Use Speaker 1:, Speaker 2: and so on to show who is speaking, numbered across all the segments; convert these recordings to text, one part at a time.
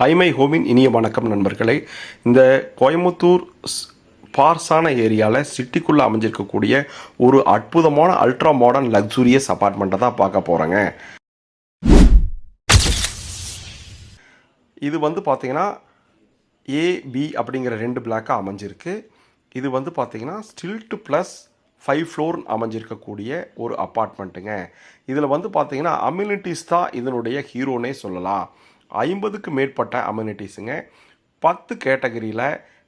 Speaker 1: ஹைமை ஹோமின் இனிய வணக்கம் நண்பர்களே. இந்த கோயம்புத்தூர் பார்சான ஏரியாவில் சிட்டிக்குள்ளே அமைஞ்சிருக்கக்கூடிய ஒரு அற்புதமான அல்ட்ரா மாடர்ன் லக்ஸூரியஸ் அப்பார்ட்மெண்ட்டை தான் பார்க்க போகிறேங்க. இது பார்த்தீங்கன்னா ஏபி அப்படிங்கிற 2 பிளாக்காக அமைஞ்சிருக்கு. இது பார்த்தீங்கன்னா ஸ்டில்ட் ப்ளஸ் 5 ஃப்ளோர் அமைஞ்சிருக்கக்கூடிய ஒரு அப்பார்ட்மெண்ட்டுங்க. இதில் பார்த்தீங்கன்னா அம்யூனிட்டிஸ் தான் இதனுடைய ஹீரோனே சொல்லலாம். 50க்கு மேற்பட்ட அம்யூனிட்டிஸுங்க 10 கேட்டகரியில்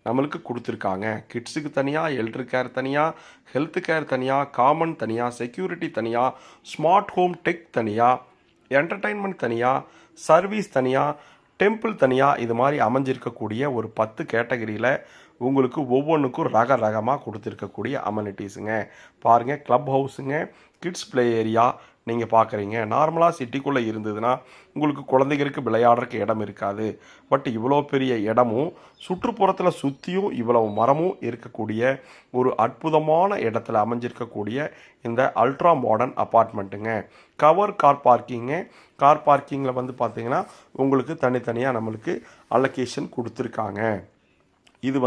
Speaker 1: நம்மளுக்கு கொடுத்துருக்காங்க. கிட்ஸுக்கு தனியாக, எல்டர் கேர் தனியாக, ஹெல்த் கேர் தனியாக, காமன் தனியாக, செக்யூரிட்டி தனியாக, ஸ்மார்ட் ஹோம் டெக் தனியாக, என்டர்டைன்மெண்ட் தனியாக, சர்வீஸ் தனியாக, டெம்பிள் தனியாக, இது மாதிரி அமைஞ்சிருக்கக்கூடிய ஒரு 10 கேட்டகரியில் உங்களுக்கு ஒவ்வொன்றுக்கும் ரகமாக கொடுத்துருக்கக்கூடிய அம்யூனிட்டிஸுங்க. பாருங்கள், க்ளப் ஹவுஸுங்க, கிட்ஸ் ப்ளே ஏரியா நீங்கள் பார்க்குறீங்க. நார்மலாக சிட்டிக்குள்ளே இருந்ததுன்னா உங்களுக்கு குழந்தைகளுக்கு விளையாடுறதுக்கு இடம் இருக்காது. பட் இவ்வளோ பெரிய இடமும் சுற்றுப்புறத்தில் சுற்றியும் இவ்வளவு மரமும் இருக்கக்கூடிய ஒரு அற்புதமான இடத்துல அமைஞ்சிருக்கக்கூடிய இந்த அல்ட்ரா மாடர்ன் அப்பார்ட்மெண்ட்டுங்க. கவர் கார் பார்க்கிங்கு. கார் பார்க்கிங்கில் பார்த்தீங்கன்னா உங்களுக்கு தனித்தனியாக நம்மளுக்கு அலோகேஷன் கொடுத்துருக்காங்க. இது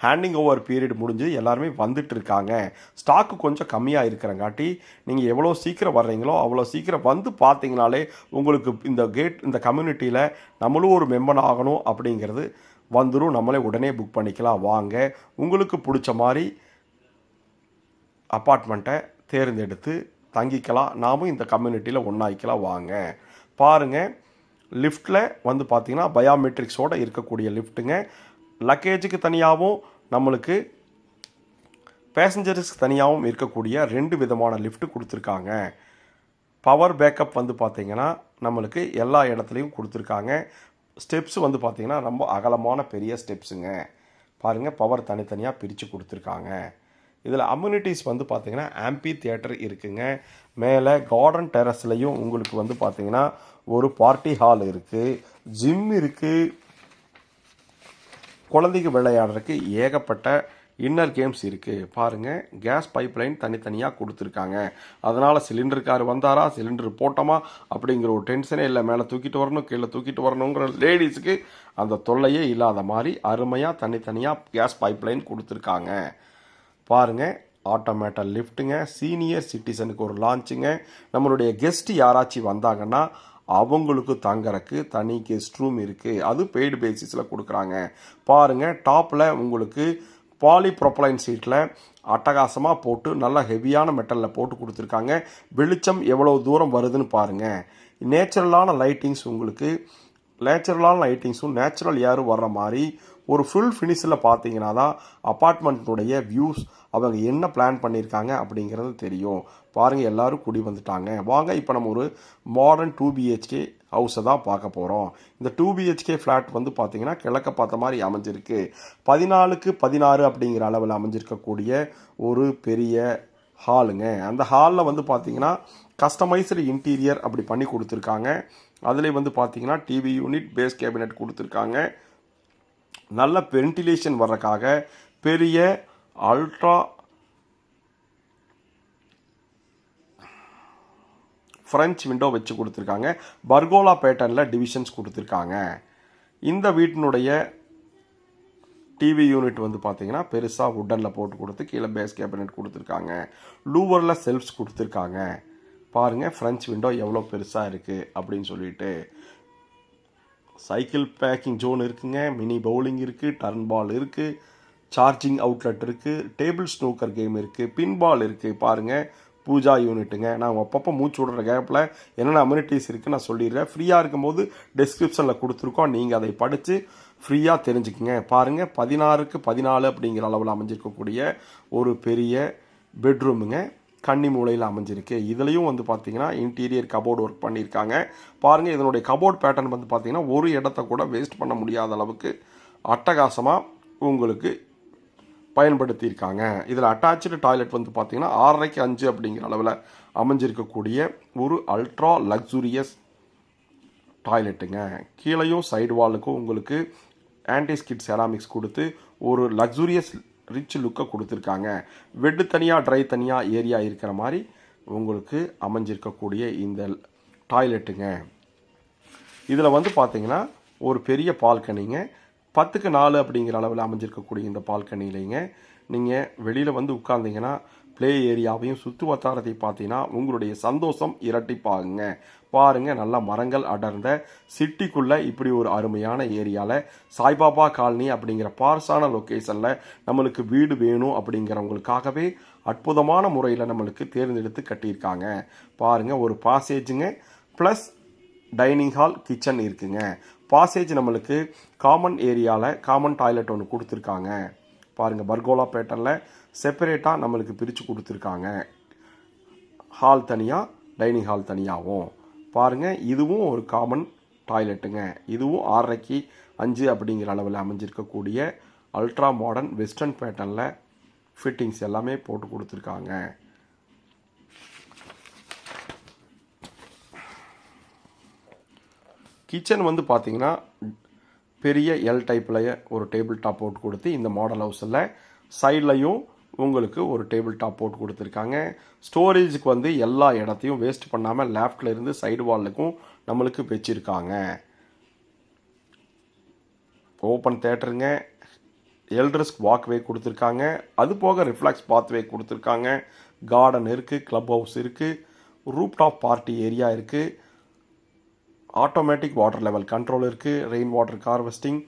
Speaker 1: ஹேண்டிங் ஓவர் பீரியட் முடிஞ்சு எல்லாருமே வந்துட்டு இருக்காங்க. ஸ்டாக்கு கொஞ்சம் கம்மியாக இருக்கிறங்காட்டி நீங்கள் எவ்வளோ சீக்கிரம் வர்றீங்களோ அவ்வளோ சீக்கிரம் பார்த்தீங்கனாலே உங்களுக்கு இந்த கம்யூனிட்டியில் நம்மளும் ஒரு மெம்பர் ஆகணும் அப்படிங்கிறது வந்துடும். நம்மளே உடனே புக் பண்ணிக்கலாம். வாங்க, உங்களுக்கு பிடிச்ச மாதிரி அப்பார்ட்மெண்ட்டை தேர்ந்தெடுத்து தங்கிக்கலாம். நாமும் இந்த கம்யூனிட்டியில் ஒன்றாயிக்கலாம். வாங்க பாருங்கள். லிஃப்ட்டில் பார்த்தீங்கன்னா பயோமெட்ரிக்ஸோடு இருக்கக்கூடிய லிஃப்ட்டுங்க. லக்கேஜுக்கு தனியாகவும் நம்மளுக்கு பேசஞ்சர்ஸ்க்கு தனியாகவும் இருக்கக்கூடிய 2 விதமான லிஃப்ட்டு கொடுத்துருக்காங்க. பவர் பேக்கப் பார்த்தீங்கன்னா நம்மளுக்கு எல்லா இடத்துலையும் கொடுத்துருக்காங்க. ஸ்டெப்ஸ் பார்த்தீங்கன்னா ரொம்ப அகலமான பெரிய ஸ்டெப்ஸுங்க. பாருங்கள், பவர் தனித்தனியாக பிரித்து கொடுத்துருக்காங்க. இதில் அம்யூனிட்டிஸ் பார்த்தீங்கன்னா ஆம்பி தியேட்டர் இருக்குங்க. மேலே கார்டன் டெரஸ்லையும் உங்களுக்கு பார்த்தீங்கன்னா ஒரு பார்ட்டி ஹால் இருக்குது, ஜிம் இருக்குது, குழந்தைக்கு விளையாடுறதுக்கு ஏகப்பட்ட இன்னர் கேம்ஸ் இருக்குது. பாருங்கள், கேஸ் பைப்லைன் தனித்தனியாக கொடுத்துருக்காங்க. அதனால் சிலிண்டர் கார் வந்தாரா, சிலிண்டர் போட்டோமா அப்படிங்கிற ஒரு டென்ஷனே இல்லை. மேலே தூக்கிட்டு வரணும், கீழே தூக்கிட்டு வரணுங்கிற லேடிஸுக்கு அந்த தொல்லையே இல்லாத மாதிரி அருமையாக தனித்தனியாக கேஸ் பைப்லைன் கொடுத்துருக்காங்க. பாருங்கள், ஆட்டோமேட்டட் லிஃப்ட்டுங்க. சீனியர் சிட்டிசனுக்கு ஒரு லான்ச்சுங்க. நம்மளுடைய கெஸ்ட்டு யாராச்சும் வந்தாங்கன்னா அவங்களுக்கு தங்கறக்கு தனி கெஸ்ட் ரூம் இருக்குது. அது பெய்டு பேசிஸில் கொடுக்குறாங்க. பாருங்கள், டாப்பில் உங்களுக்கு பாலிப்ரொப்பலைன் சீட்டில் அட்டகாசமாக போட்டு நல்லா ஹெவியான மெட்டலில் போட்டு கொடுத்துருக்காங்க. வெளிச்சம் எவ்வளோ தூரம் வருதுன்னு பாருங்கள். நேச்சுரலான லைட்டிங்ஸும் நேச்சுரல் ஏரும் வர்ற மாதிரி ஒரு ஃபுல் ஃபினிஷில் பார்த்தீங்கன்னா தான் அப்பார்ட்மெண்ட்டுடைய வியூஸ் அவங்க என்ன பிளான் பண்ணியிருக்காங்க அப்படிங்கிறது தெரியும். பாருங்கள், எல்லோரும் குடி வந்துட்டாங்க. வாங்க, இப்போ நம்ம ஒரு மாடர்ன் 2 BHK ஹவுஸை தான் பார்க்க போகிறோம். இந்த 2 BHK ஃப்ளாட் பார்த்தீங்கன்னா கிழக்க பார்த்த மாதிரி அமைஞ்சிருக்கு. 14க்கு 16 அப்படிங்கிற அளவில் அமைஞ்சிருக்கக்கூடிய ஒரு பெரிய ஹாலுங்க. அந்த ஹாலில் பார்த்தீங்கன்னா கஸ்டமைஸ்டு இன்டீரியர் அப்படி பண்ணி கொடுத்துருக்காங்க. அதில் பார்த்தீங்கன்னா டிவி யூனிட், பேஸ் கேபினெட் கொடுத்துருக்காங்க. நல்ல வென்டிலேஷன் வர்றதுக்காக பெரிய அல்ட்ரா ஃப்ரெஞ்ச் விண்டோ வச்சு கொடுத்துருக்காங்க. பர்கோலா பேட்டர்னில் டிவிஷன்ஸ் கொடுத்துருக்காங்க. இந்த வீட்டினுடைய டிவி யூனிட் பார்த்தீங்கன்னா பெருசாக வுட்டனில் போட்டு கொடுத்து கீழே பேஸ் கேபினெட் கொடுத்துருக்காங்க. லூவரில் செல்ஃப்ஸ் கொடுத்துருக்காங்க. பாருங்கள், ஃப்ரெஞ்ச் விண்டோ எவ்வளோ பெருசாக இருக்குது அப்படின்னு சொல்லிட்டு. சைக்கிள் பேக்கிங் ஜோன் இருக்குங்க. மினி பவுலிங் இருக்குது, டர்ன் பால் இருக்குது, சார்ஜிங் அவுட்லெட் இருக்குது, டேபிள் ஸ்னூக்கர் கேம் இருக்குது, பின் பால் இருக்குது. பாருங்கள், பூஜா யூனிட்டுங்க. நான் அப்பப்போ மூச்சு விடுற கேப்பில் என்னென்ன அம்யூனிட்டிஸ் இருக்குன்னு நான் சொல்லிடுறேன். ஃப்ரீயாக இருக்கும்போது டிஸ்கிரிப்ஷனில் கொடுத்துருக்கோம், நீங்கள் அதை படித்து ஃப்ரீயாக தெரிஞ்சுக்குங்க. பாருங்கள், 16க்கு 14 அப்படிங்கிற அளவில் அமைஞ்சிருக்கக்கூடிய ஒரு பெரிய பெட்ரூமுங்க. கன்னி மூலையில் அமைஞ்சிருக்கு. இதுலேயும் பார்த்தீங்கன்னா இன்டீரியர் கபோர்டு ஒர்க் பண்ணியிருக்காங்க. பாருங்கள், இதனுடைய கபோர்ட் பேட்டர்ன் பார்த்தீங்கன்னா ஒரு இடத்த கூட வேஸ்ட் பண்ண முடியாத அளவுக்கு அட்டகாசமாக உங்களுக்கு பயன்படுத்தியிருக்காங்க. இதில் அட்டாச்சு டாய்லெட் பார்த்தீங்கன்னா 6.5க்கு 5 அப்படிங்கிற அளவில் அமைஞ்சிருக்கக்கூடிய ஒரு அல்ட்ரா லக்ஸூரியஸ் டாய்லெட்டுங்க. கீழேயும் சைடு வாலுக்கும் உங்களுக்கு ஆன்டிஸ்கிட் செராமிக்ஸ் கொடுத்து ஒரு லக்ஸூரியஸ் ரிச் லுக்கை கொடுத்துருக்காங்க. வெட்டு தனியாக, ட்ரை தனியாக ஏரியா இருக்கிற மாதிரி உங்களுக்கு அமைஞ்சிருக்கக்கூடிய இந்த டாய்லெட்டுங்க. இதில் பார்த்தீங்கன்னா ஒரு பெரிய பால்கனிங்க. 10க்கு 4 அப்படிங்கிற அளவில் அமைஞ்சிருக்கக்கூடிய இந்த பால்கனிலைங்க நீங்கள் வெளியில் வந்து உட்கார்ந்தீங்கன்னா ப்ளே ஏரியாவையும் சுற்று வட்டாரத்தை பார்த்தீங்கன்னா உங்களுடைய சந்தோஷம் இரட்டிப்பாகுங்க. பாருங்கள், நல்ல மரங்கள் அடர்ந்த சிட்டிக்குள்ளே இப்படி ஒரு அருமையான ஏரியாவில் சாய்பாபா காலனி அப்படிங்கிற பார்ஸான லொக்கேஷனில் நம்மளுக்கு வீடு வேணும் அப்படிங்கிறவங்களுக்காகவே அற்புதமான முறையில் நம்மளுக்கு தேர்ந்தெடுத்து கட்டியிருக்காங்க. பாருங்கள், ஒரு பாசேஜுங்க ப்ளஸ் டைனிங் ஹால் கிச்சன் இருக்குங்க. பாசேஜ் நம்மளுக்கு காமன் ஏரியாவில் காமன் டாய்லெட் ஒன்று கொடுத்துருக்காங்க. பாருங்கள், பர்கோலா பேட்டர்னில் செப்பரேட்டாக நம்மளுக்கு பிரித்து கொடுத்துருக்காங்க. ஹால் தனியாக, டைனிங் ஹால் தனியாகவும். பாருங்கள், இதுவும் ஒரு காமன் டாய்லெட்டுங்க. இதுவும் 6.5க்கு 5 அப்படிங்கிற அளவில் அமைஞ்சிருக்கக்கூடிய அல்ட்ரா மாடர்ன் வெஸ்டர்ன் பேட்டர்னில் ஃபிட்டிங்ஸ் எல்லாமே போட்டு கொடுத்துருக்காங்க. கிச்சன் வந்து பார்த்தீங்கன்னா பெரிய எல் டைப்பில் ஒரு டேபிள் டாப் போட்டு கொடுத்து இந்த மாடல் ஹவுஸில் சைட்லையும் உங்களுக்கு ஒரு டேபிள் டாப் போட்டு கொடுத்துருக்காங்க. ஸ்டோரேஜுக்கு வந்து எல்லா இடத்தையும் வேஸ்ட் பண்ணாமல் லெஃப்டில் இருந்து சைடு வாலுக்கும் நம்மளுக்கு வச்சுருக்காங்க. ஓப்பன் தேட்டருங்க. எல்ட்ரஸ்க் வாக்வே கொடுத்துருக்காங்க. அது போக ரிஃப்ளெக்ஸ் பாத்வே கொடுத்துருக்காங்க. கார்டன் இருக்குது, க்ளப் ஹவுஸ் இருக்குது, ரூப் டாப் பார்ட்டி ஏரியா இருக்குது, ஆட்டோமேட்டிக் வாட்டர் லெவல் கண்ட்ரோல் இருக்குது, rain water harvesting,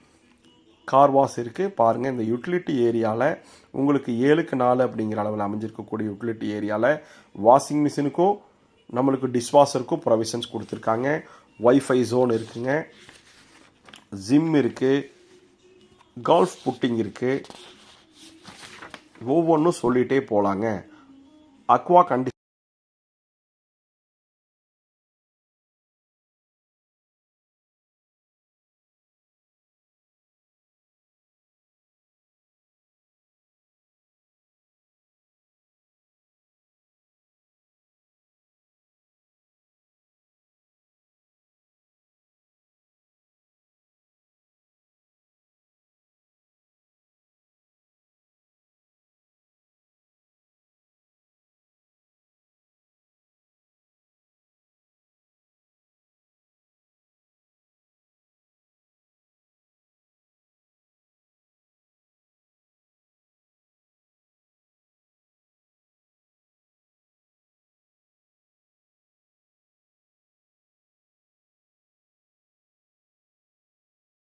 Speaker 1: car wash இருக்குது. பாருங்கள், இந்த யூட்டிலிட்டி ஏரியாவில் உங்களுக்கு 7க்கு 4 அப்படிங்கிற அளவில் அமைஞ்சிருக்கக்கூடிய யூட்டிலிட்டி ஏரியாவில் வாஷிங் மிஷினுக்கும் நம்மளுக்கு டிஷ்வாஷருக்கும் ப்ரொவிஷன்ஸ் கொடுத்துருக்காங்க. வைஃபை ஜோன் இருக்குங்க, ஜிம் இருக்குது, கால்ஃப் புட்டிங் இருக்குது. ஒவ்வொன்றும் சொல்லிகிட்டே போகலாங்க. Aqua condition